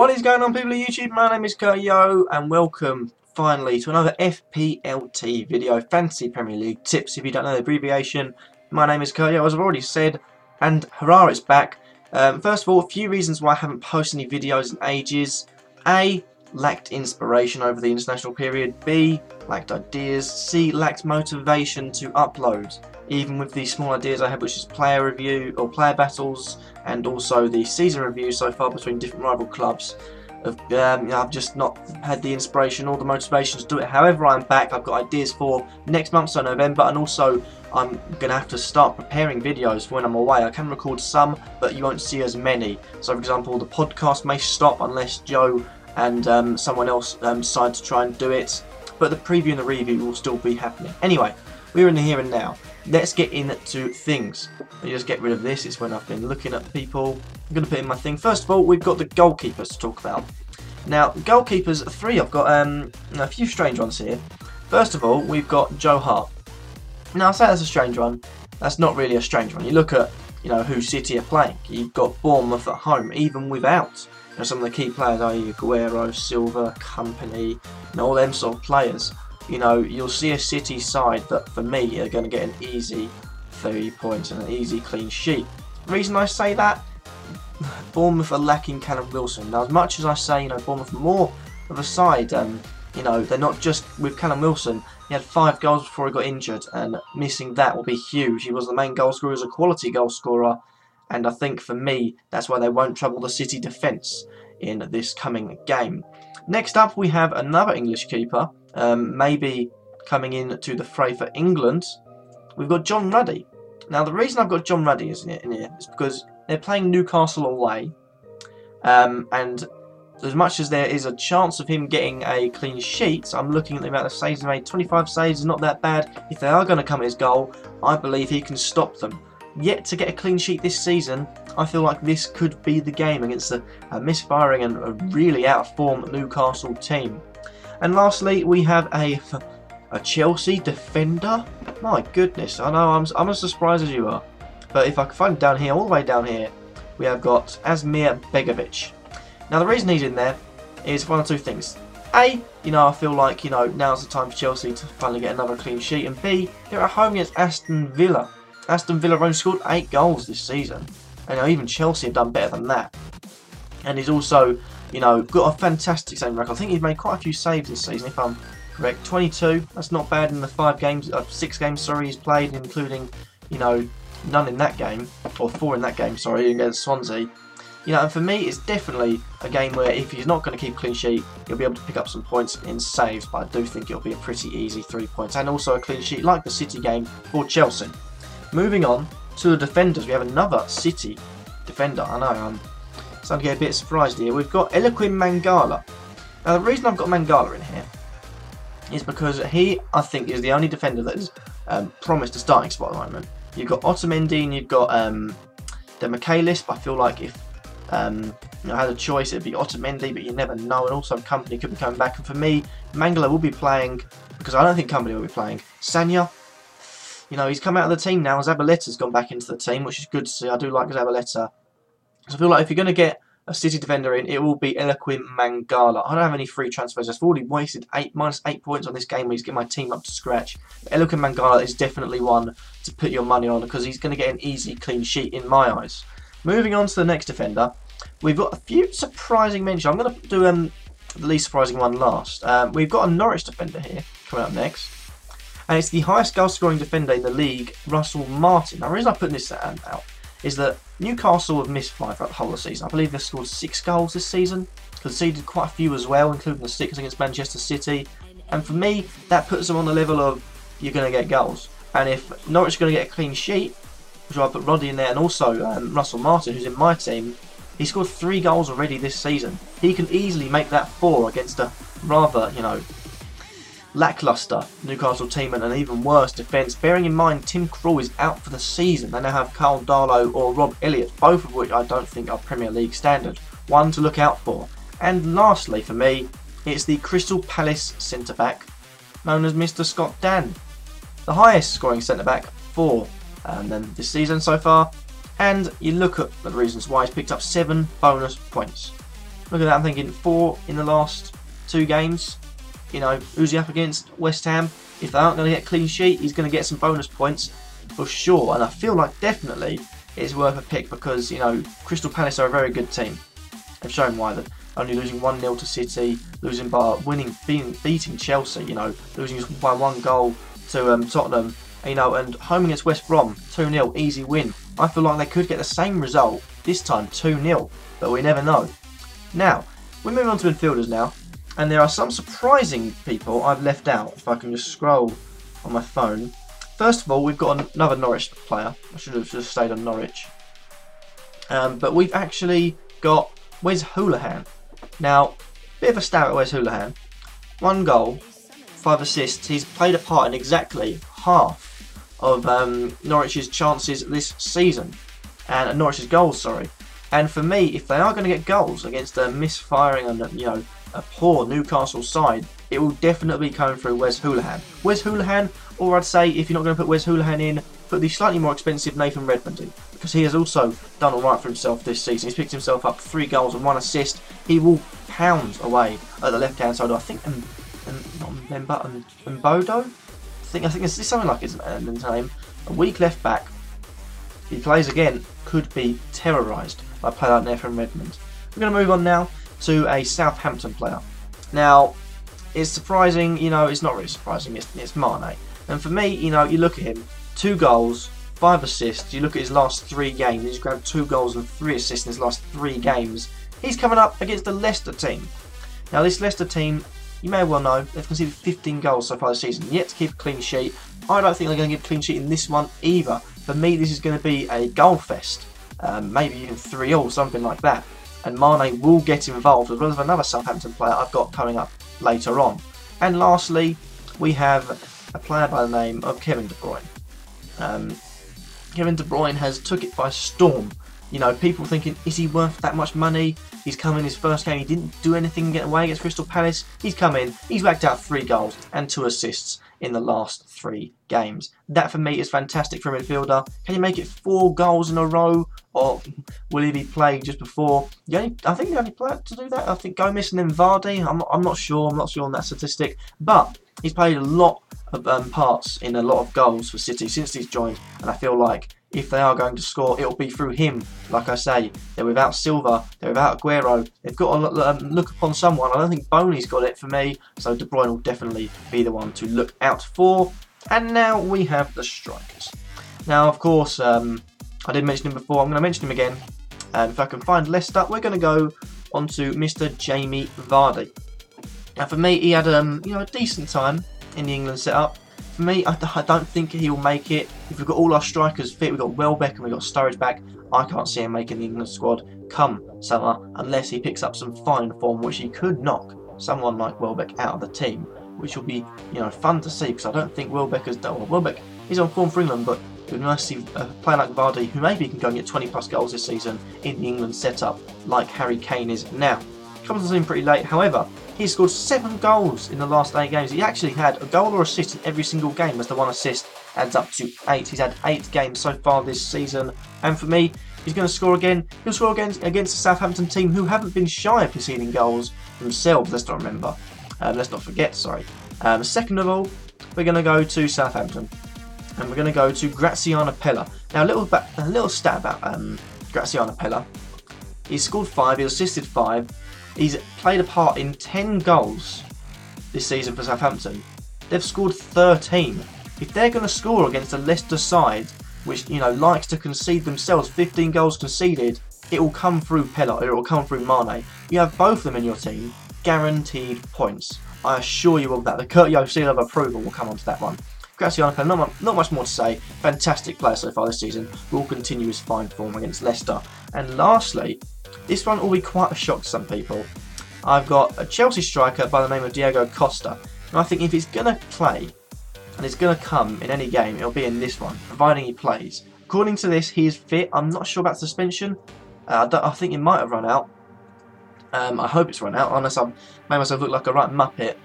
What is going on, people of YouTube? My name is Kurtyoy and welcome finally to another FPLT video, Fantasy Premier League Tips. If you don't know the abbreviation, my name is Kurtyoy, as I've already said, and hurrah, it's back. First of all, a few reasons why I haven't posted any videos in ages. A, lacked inspiration over the international period. B, lacked ideas. C, lacked motivation to upload. Even with the small ideas I had, which is player review or player battles, and also the season review so far between different rival clubs, I've just not had the inspiration or the motivation to do it. However, I'm back. I've got ideas for next month, so November, and also I'm going to have to start preparing videos for when I'm away. I can record some, but you won't see as many. So, for example, the podcast may stop unless Joe and someone else decide to try and do it, but the preview and the review will still be happening. Anyway, we're in the here and now. Let's get into things. Let me just get rid of this. It's when I've been looking at people. I'm going to put in my thing. First of all, we've got the goalkeepers to talk about. Now, goalkeepers, three. I've got a few strange ones here. First of all, we've got Joe Hart. Now, I say that's a strange one. That's not really a strange one. You look at, who City are playing. You've got Bournemouth at home, even without some of the key players, i.e. Aguero, Silva, Company, all them sort of players. You'll see a City side that, for me, are going to get an easy 3 points and an easy clean sheet. The reason I say that, Bournemouth are lacking Callum Wilson. Now, as much as I say, Bournemouth are more of a side, they're not just with Callum Wilson. He had 5 goals before he got injured, and missing that will be huge. He was the main goal scorer, as a quality goal scorer, and I think, for me, that's why they won't trouble the City defence in this coming game. Next up, we have another English keeper. Maybe coming in to the fray for England, we've got John Ruddy. Now, the reason I've got John Ruddy in here is because they're playing Newcastle away, and as much as there is a chance of him getting a clean sheet, I'm looking at the amount of saves he made. 25 saves is not that bad. If they are going to come at his goal, I believe he can stop them. Yet to get a clean sheet this season, I feel like this could be the game against a misfiring and a really out of form Newcastle team. And lastly, we have a Chelsea defender. My goodness, I know I'm as surprised as you are. But if I can find down here, all the way down here, we have got Asmir Begovic. Now, the reason he's in there is one of two things. A, I feel like, now's the time for Chelsea to finally get another clean sheet. And B, they're at home against Aston Villa. Aston Villa have only scored 8 goals this season. And even Chelsea have done better than that. And he's also, got a fantastic saving record. I think he's made quite a few saves this season, if I'm correct. 22, that's not bad in the 6 games, he's played, including, none in that game, or 4 in that game, against Swansea. And for me, it's definitely a game where if he's not going to keep a clean sheet, he'll be able to pick up some points in saves, but I do think it'll be a pretty easy 3 points, and also a clean sheet like the City game for Chelsea. Moving on to the defenders, we have another City defender. I know, I'm starting to get a bit surprised here. We've got Eliaquim Mangala. Now, the reason I've got Mangala in here is because he, I think, is the only defender that is promised a starting spot at the moment. You've got Otamendi and you've got Demichelis, but I feel like if I had a choice, it'd be Otamendi, but you never know. And also, Company could be coming back. And for me, Mangala will be playing, because I don't think Company will be playing, Sanya. He's come out of the team now. Zabaletta's gone back into the team, which is good to see. I do like Zabaleta. So I feel like if you're going to get a City defender in, it will be Eliaquim Mangala. I don't have any free transfers. I've already wasted -8 points on this game where he's getting my team up to scratch. Eliaquim Mangala is definitely one to put your money on because he's going to get an easy clean sheet in my eyes. Moving on to the next defender, we've got a few surprising mentions. I'm going to do the least surprising one last. We've got a Norwich defender here coming up next. And it's the highest goal scoring defender in the league, Russell Martin. Now, the reason I put this out is that Newcastle have missed 5 throughout the whole of the season. I believe they've scored 6 goals this season, conceded quite a few as well, including the 6 against Manchester City. And for me, that puts them on the level of you're going to get goals. And if Norwich are going to get a clean sheet, which I put Roddy in there, and also Russell Martin, who's in my team, he scored 3 goals already this season. He can easily make that 4 against a rather, lacklustre Newcastle team and an even worse defence. Bearing in mind Tim Krul is out for the season. They now have Carl Darlow or Rob Elliott, both of which I don't think are Premier League standard. One to look out for. And lastly for me, it's the Crystal Palace centre-back, known as Mr. Scott Dan. The highest scoring centre-back for them this season so far. And you look at the reasons why he's picked up 7 bonus points. Look at that, I'm thinking 4 in the last 2 games. You know, who's he up against? West Ham. If they aren't going to get a clean sheet, he's going to get some bonus points for sure. And I feel like definitely it's worth a pick because, you know, Crystal Palace are a very good team. They've shown why. They're only losing 1-0 to City, losing by beating Chelsea, you know, losing just by 1 goal to Tottenham, you know, and home against West Brom, 2-0, easy win. I feel like they could get the same result this time, 2-0, but we never know. Now, we move on to midfielders now, and there are some surprising people I've left out, if I can just scroll on my phone. First of all, we've got another Norwich player. I should have just stayed on Norwich. But we've actually got Wes Hoolahan. Now, bit of a stab at Wes Hoolahan. 1 goal, 5 assists. He's played a part in exactly half of Norwich's chances this season. And Norwich's goals, sorry. And for me, if they are going to get goals against a misfiring and, you know, a poor Newcastle side, it will definitely be coming through Wes Hoolahan. Wes Hoolahan, or I'd say if you're not going to put Wes Hoolahan in, put the slightly more expensive Nathan Redmond in, because he has also done alright for himself this season. He's picked himself up 3 goals and 1 assist. He will pound away at the left hand side. I think Mbodo? I think it's something like his name. A weak left back. If he plays again, could be terrorised by a player like Nathan Redmond. We're going to move on now to a Southampton player. Now, it's surprising, you know, it's not really surprising, it's Mane. And for me, you know, you look at him, 2 goals, 5 assists, you look at his last 3 games, he's grabbed 2 goals and 3 assists in his last 3 games. He's coming up against the Leicester team. Now, this Leicester team, you may well know, they've conceded 15 goals so far this season, yet to keep a clean sheet. I don't think they're going to get a clean sheet in this one either. For me, this is going to be a goal fest, maybe even 3-3, something like that. And Mane will get involved, as well as another Southampton player I've got coming up later on. And lastly, we have a player by the name of Kevin De Bruyne. Kevin De Bruyne has took it by storm. You know, people thinking, is he worth that much money? He's come in his first game, he didn't do anything get away against Crystal Palace. He's come in, he's whacked out 3 goals and 2 assists in the last 3 games. That for me is fantastic for a midfielder. Can he make it 4 goals in a row? Or will he be playing just before? I think the only player to do that, I think Gomez and then Vardy. I'm not sure on that statistic. But he's played a lot of parts in a lot of goals for City since he's joined. And I feel like if they are going to score, it'll be through him. Like I say, they're without Silva, they're without Aguero. They've got to look upon someone. I don't think Boney's got it for me. So De Bruyne will definitely be the one to look out for. And now we have the strikers. Now, of course, I did mention him before. I'm going to mention him again. If I can find Leicester, we're going to go on to Mr. Jamie Vardy. Now, for me, he had a decent time in the England setup. For me, I don't think he will make it. If we've got all our strikers fit, we've got Welbeck and we've got Sturridge back, I can't see him making the England squad come summer unless he picks up some fine form, which he could knock someone like Welbeck out of the team, which will be, you know, fun to see, because I don't think Welbeck has done. Well, Welbeck is on form for England, but it would be nice to see a player like Vardy, who maybe can go and get 20 plus goals this season in the England setup, like Harry Kane is now. Comes on the scene pretty late, however, he scored 7 goals in the last 8 games. He actually had a goal or assist in every single game, as the 1 assist adds up to 8. He's had 8 games so far this season, and for me, he's going to score again. He'll score against the Southampton team, who haven't been shy of conceding goals themselves. Let's not forget. Second of all, we're going to go to Southampton, and we're going to go to Graziano Pella. Now, a little stat about Graziano Pella. He's scored 5. He's assisted 5. He's played a part in 10 goals this season for Southampton. They've scored 13. If they're going to score against a Leicester side, which, you know, likes to concede themselves, 15 goals conceded, it will come through Pella, or it will come through Mane. You have both of them in your team, guaranteed points. I assure you of that. The Kurtyoy seal of approval will come onto that one. Graziano Pella, not much more to say. Fantastic player so far this season. Will continue his fine form against Leicester. And lastly, this one will be quite a shock to some people. I've got a Chelsea striker by the name of Diego Costa. And I think if he's going to play, and it's going to come in any game, it'll be in this one, providing he plays. According to this, he is fit. I'm not sure about suspension. I think it might have run out. I hope it's run out, unless I've made myself look like a right muppet.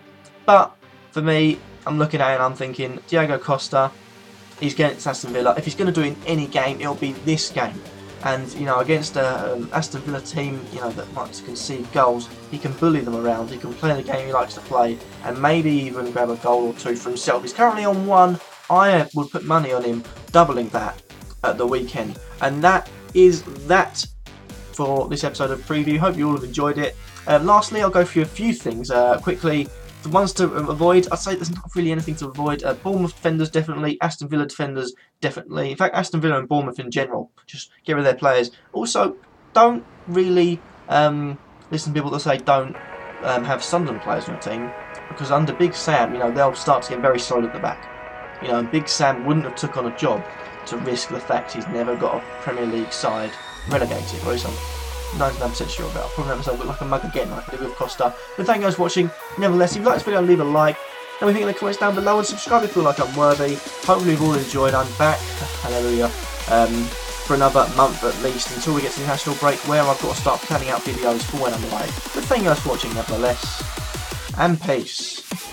But for me, I'm looking at it and I'm thinking, Diego Costa, he's getting Aston Villa. If he's going to do it in any game, it'll be this game. And you know, against a Aston Villa team, you know, that likes to concede goals, he can bully them around. He can play the game he likes to play, and maybe even grab a goal or two for himself. He's currently on 1. I would put money on him doubling that at the weekend. And that is that for this episode of preview. Hope you all have enjoyed it. Lastly, I'll go through a few things quickly. The ones to avoid, I'd say there's not really anything to avoid. Bournemouth defenders, definitely. Aston Villa defenders, definitely. In fact, Aston Villa and Bournemouth in general, just get rid of their players. Also, don't really listen to people that say don't have Sunderland players on your team, because under Big Sam, you know, they'll start to get very solid at the back. You know, and Big Sam wouldn't have took on a job to risk the fact he's never got a Premier League side relegated, or something. 99% sure about. I'll probably make myself look like a mug again, like I did with Costa. But thank you guys for watching. Nevertheless, if you like this video, leave a like. Let me think in the comments down below, and subscribe if you feel like I'm worthy. Hopefully you've all enjoyed. I'm back, hallelujah, for another month at least, until we get to the national break, where I've got to start planning out videos for when I'm away. But thank you guys for watching, nevertheless, and peace.